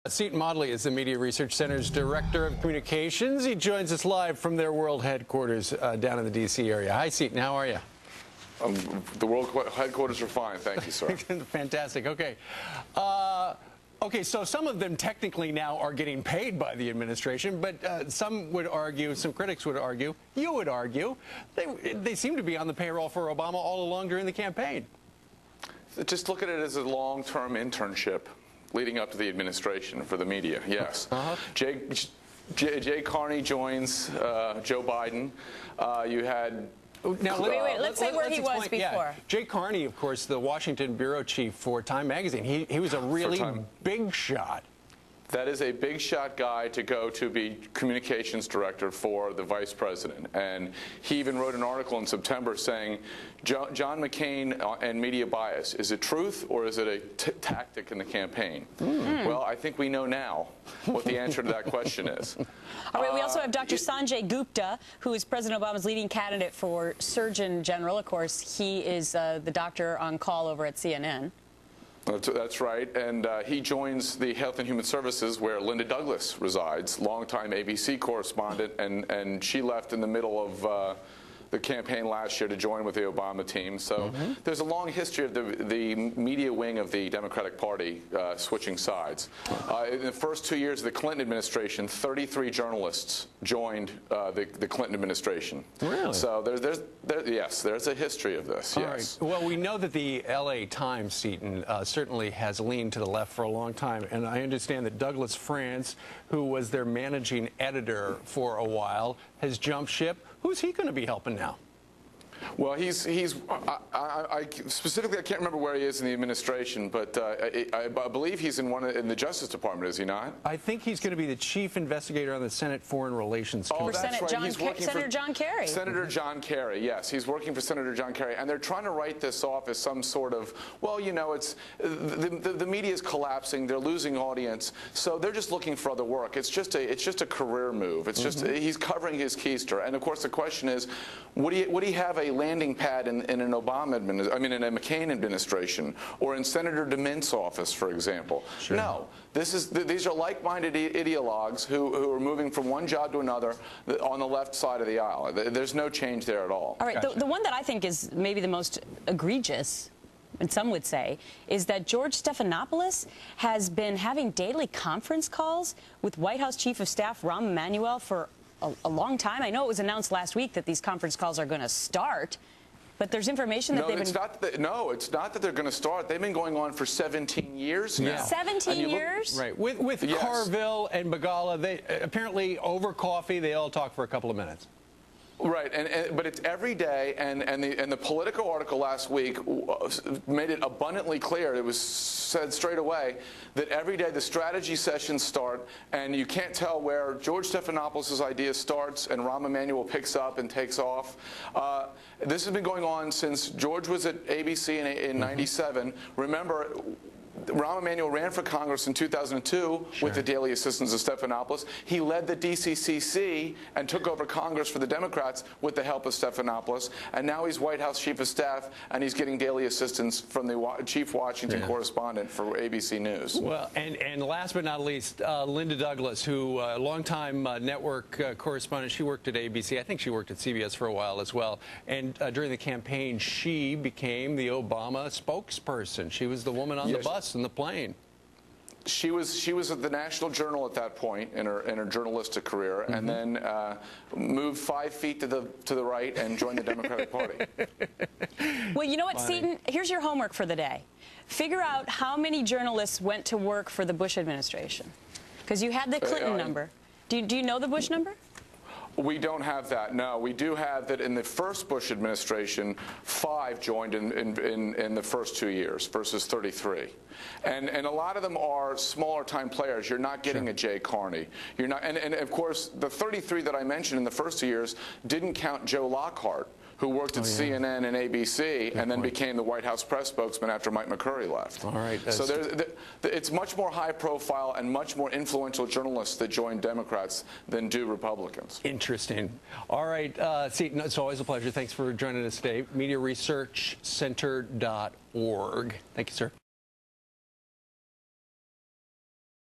Seton Motley is the Media Research Center's Director of Communications. He joins us live from their world headquarters down in the D.C. area. Hi, Seton. How are you? The world headquarters are fine. Thank you, sir. Fantastic. Okay. Okay, so some of them technically now are getting paid by the administration, but some would argue, some critics would argue, you would argue, they seem to be on the payroll for Obama all along during the campaign. Just look at it as a long-term internship leading up to the administration for the media, yes. Jay Carney joins Joe Biden. You had... Now, let's say where he was before. Yeah. Jay Carney, of course, the Washington bureau chief for Time magazine. He was a really big shot. That is a big shot guy to go to be communications director for the vice president. And he even wrote an article in September saying, John McCain and media bias, is it truth or is it a tactic in the campaign? Well, I think we know now what the answer to that question is. All right, we also have Dr. Sanjay Gupta, who is President Obama's leading candidate for Surgeon General. Of course, he is the doctor on call over at CNN. That's right, and he joins the Health and Human Services, where Linda Douglas resides, longtime ABC correspondent, and she left in the middle of the campaign last year to join with the Obama team. So there's a long history of the media wing of the Democratic Party switching sides. In the first 2 years of the Clinton administration, 33 journalists joined the Clinton administration. Really? So there's a history of this. Yes. All right. Well, we know that the L.A. Times, Seton, certainly has leaned to the left for a long time, and I understand that Douglas France, who was their managing editor for a while, has jumped ship. Who's he going to be helping now? Well, specifically, I can't remember where he is in the administration, but I believe he's in the Justice Department, is he not? I think he's going to be the chief investigator on the Senate Foreign Relations Committee. Oh, that's right. Senator John Kerry. Senator John Kerry, yes. He's working for Senator John Kerry, and they're trying to write this off as some sort of, well, you know, it's the media is collapsing, they're losing audience, so they're just looking for other work. It's just a career move. It's just he's covering his keister, and of course the question is, would he have a landing pad in an Obama in a McCain administration, or in Senator DeMint's office, for example? Sure. No. These are like-minded ideologues who are moving from one job to another on the left side of the aisle. There's no change there at all. All right. Gotcha. The one that I think is maybe the most egregious, and some would say, is that George Stephanopoulos has been having daily conference calls with White House Chief of Staff Rahm Emanuel for a long time. I know it was announced last week that these conference calls are going to start, but there's information that they've been... No, it's not that they're going to start. They've been going on for 17 years now. Yeah. 17 years? Right. With yes. Carville and Begala, they apparently over coffee, they all talk for a couple of minutes. Right, but it's every day, and the Politico article last week made it abundantly clear. It was said straight away that every day the strategy sessions start, and you can't tell where George Stephanopoulos' idea starts and Rahm Emanuel picks up and takes off. This has been going on since George was at ABC in '97. Remember, Rahm Emanuel ran for Congress in 2002 with the daily assistance of Stephanopoulos. He led the DCCC and took over Congress for the Democrats with the help of Stephanopoulos. And now he's White House Chief of Staff, and he's getting daily assistance from the Chief Washington correspondent for ABC News. Well, and last but not least, Linda Douglas, who longtime network correspondent. She worked at ABC. I think she worked at CBS for a while as well. And during the campaign, she became the Obama spokesperson. She was the woman on the bus in the plane. She was at the National Journal at that point in her journalistic career, and then moved 5 feet to the right and joined the Democratic Party. Well, you know what, Seton? Here's your homework for the day. Figure out how many journalists went to work for the Bush administration, because you had the Clinton number. Do you know the Bush number? We don't have that, no. We do have that in the first Bush administration, 5 joined in the first 2 years versus 33. And a lot of them are smaller time players. You're not getting a Jay Carney. You're not, and of course, the 33 that I mentioned in the first 2 years didn't count Joe Lockhart, who worked at CNN and ABC and then became the White House press spokesman after Mike McCurry left. All right. So it's much more high profile and much more influential journalists that join Democrats than do Republicans. Interesting. All right, Seton, it's always a pleasure. Thanks for joining us today. MediaResearchCenter.org. Thank you, sir.